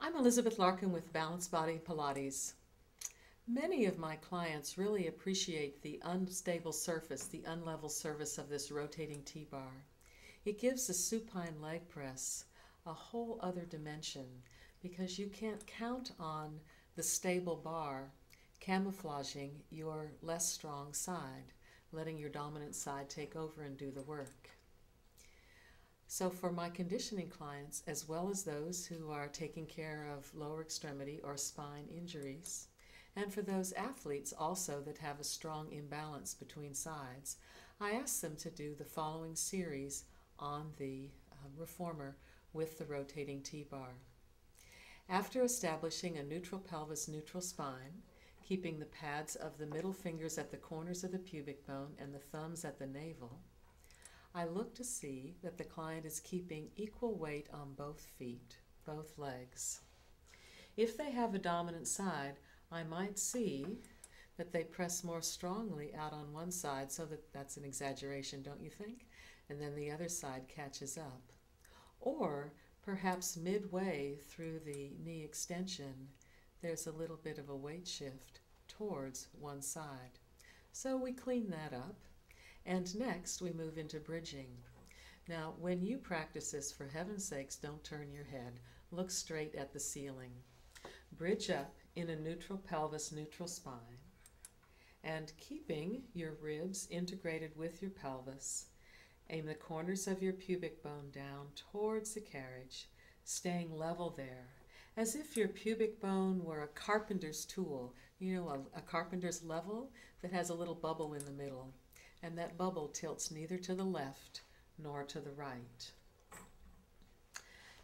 I'm Elisabeth Larkin with Balanced Body Pilates. Many of my clients really appreciate the unstable surface, the unlevel surface of this rotating T-bar. It gives the supine leg press a whole other dimension because you can't count on the stable bar camouflaging your less strong side, letting your dominant side take over and do the work. So for my conditioning clients, as well as those who are taking care of lower extremity or spine injuries, and for those athletes also that have a strong imbalance between sides, I ask them to do the following series on the Reformer with the rotating T-bar. After establishing a neutral pelvis, neutral spine, keeping the pads of the middle fingers at the corners of the pubic bone and the thumbs at the navel, I look to see that the client is keeping equal weight on both feet, both legs. If they have a dominant side, I might see that they press more strongly out on one side, so that's an exaggeration, don't you think? And then the other side catches up. Or perhaps midway through the knee extension, there's a little bit of a weight shift towards one side. So we clean that up. And next we move into bridging. Now when you practice this, for heaven's sakes, don't turn your head. Look straight at the ceiling. Bridge up in a neutral pelvis, neutral spine, and keeping your ribs integrated with your pelvis, aim the corners of your pubic bone down towards the carriage, staying level there, as if your pubic bone were a carpenter's tool, a carpenter's level that has a little bubble in the middle. And that bubble tilts neither to the left nor to the right.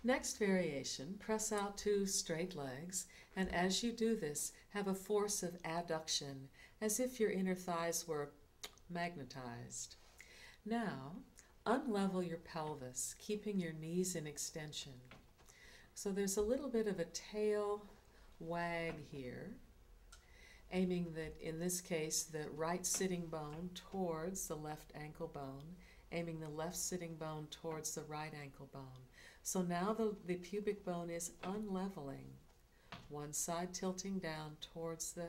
Next variation, press out two straight legs, and as you do this, have a force of adduction, as if your inner thighs were magnetized. Now, unlevel your pelvis, keeping your knees in extension. So there's a little bit of a tail wag here, aiming that, in this case, the right sitting bone towards the left ankle bone, aiming the left sitting bone towards the right ankle bone. So now the pubic bone is unleveling, one side tilting down towards the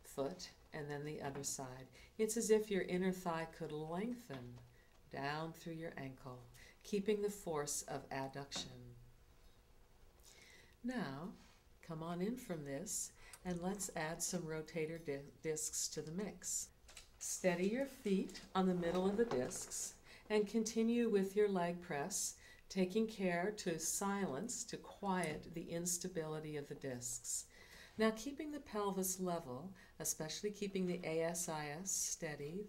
foot and then the other side. It's as if your inner thigh could lengthen down through your ankle, keeping the force of adduction. Now, come on in from this, and let's add some rotator discs to the mix. Steady your feet on the middle of the discs and continue with your leg press, taking care to silence, to quiet the instability of the discs. Now keeping the pelvis level, especially keeping the ASIS steady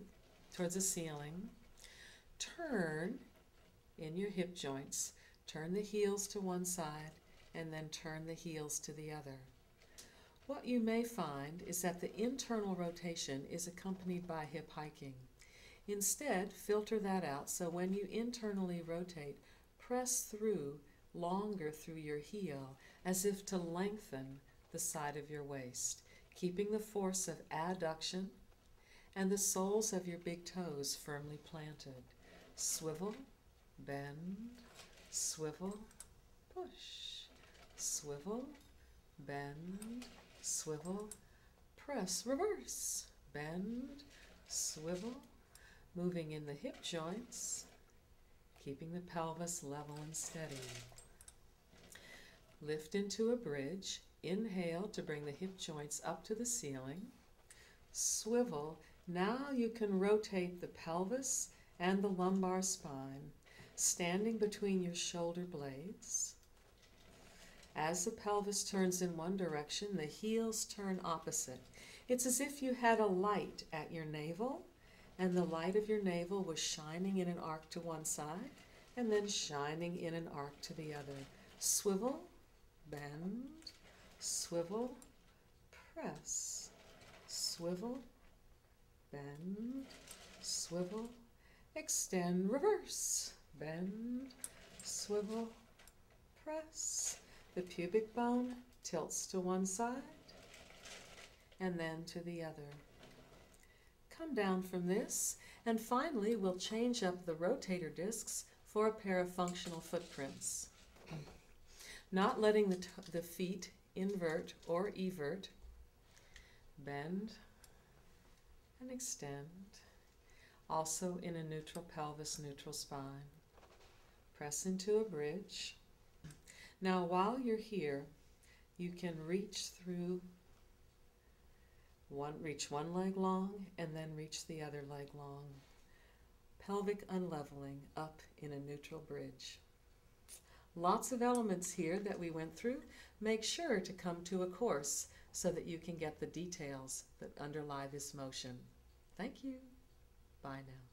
towards the ceiling, turn in your hip joints, turn the heels to one side and then turn the heels to the other. What you may find is that the internal rotation is accompanied by hip hiking. Instead, filter that out, so when you internally rotate, press through longer through your heel, as if to lengthen the side of your waist, keeping the force of adduction and the soles of your big toes firmly planted. Swivel, bend, swivel, push, swivel, bend, swivel, press, reverse, bend, swivel, moving in the hip joints, keeping the pelvis level and steady. Lift into a bridge, inhale to bring the hip joints up to the ceiling, swivel. Now you can rotate the pelvis and the lumbar spine, standing between your shoulder blades. As the pelvis turns in one direction, the heels turn opposite. It's as if you had a light at your navel, and the light of your navel was shining in an arc to one side, and then shining in an arc to the other. Swivel, bend, swivel, press, swivel, bend, swivel, extend, reverse, bend, swivel, press. The pubic bone tilts to one side and then to the other. Come down from this, and finally we'll change up the rotator discs for a pair of functional footprints. not letting the feet invert or evert. Bend and extend. Also in a neutral pelvis, neutral spine. Press into a bridge. Now while you're here, you can reach one leg long and then reach the other leg long. Pelvic unleveling up in a neutral bridge. Lots of elements here that we went through. Make sure to come to a course so that you can get the details that underlie this motion. Thank you. Bye now.